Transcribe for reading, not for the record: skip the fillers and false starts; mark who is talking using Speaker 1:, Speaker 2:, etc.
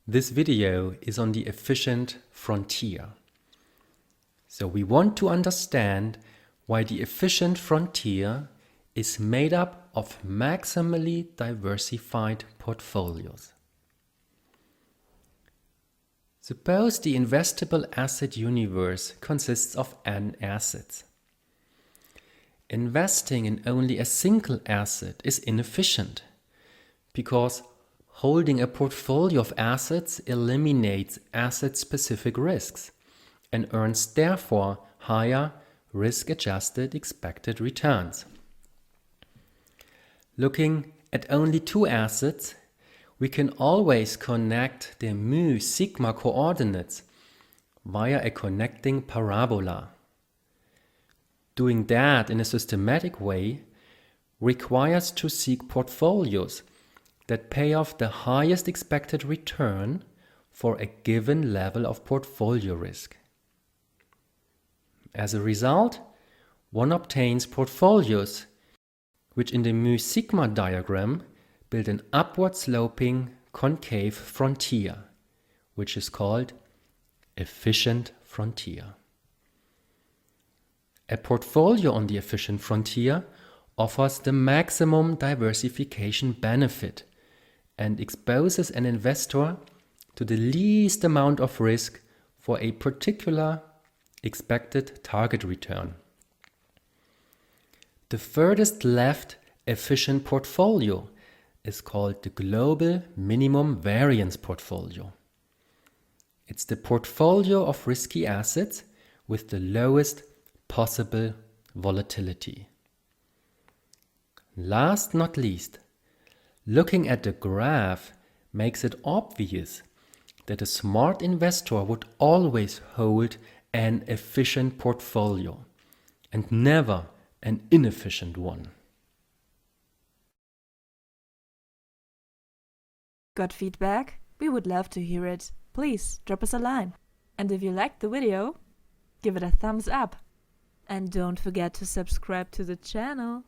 Speaker 1: This video is on the efficient frontier. So we want to understand why the efficient frontier is made up of maximally diversified portfolios. Suppose the investable asset universe consists of n assets. Investing in only a single asset is inefficient because holding a portfolio of assets eliminates asset-specific risks and earns therefore higher risk-adjusted expected returns. Looking at only two assets, we can always connect the mu-sigma coordinates via a connecting parabola. Doing that in a systematic way requires to seek portfolios that pay off the highest expected return for a given level of portfolio risk. As a result, one obtains portfolios which in the mu-sigma diagram build an upward-sloping concave frontier, which is called efficient frontier. A portfolio on the efficient frontier offers the maximum diversification benefit and exposes an investor to the least amount of risk for a particular expected target return. The furthest left efficient portfolio is called the global minimum variance portfolio. It's the portfolio of risky assets with the lowest possible volatility. Last not least, looking at the graph makes it obvious that a smart investor would always hold an efficient portfolio and never an inefficient one.
Speaker 2: Got feedback? We would love to hear it. Please drop us a line. And if you liked the video, give it a thumbs up. And don't forget to subscribe to the channel.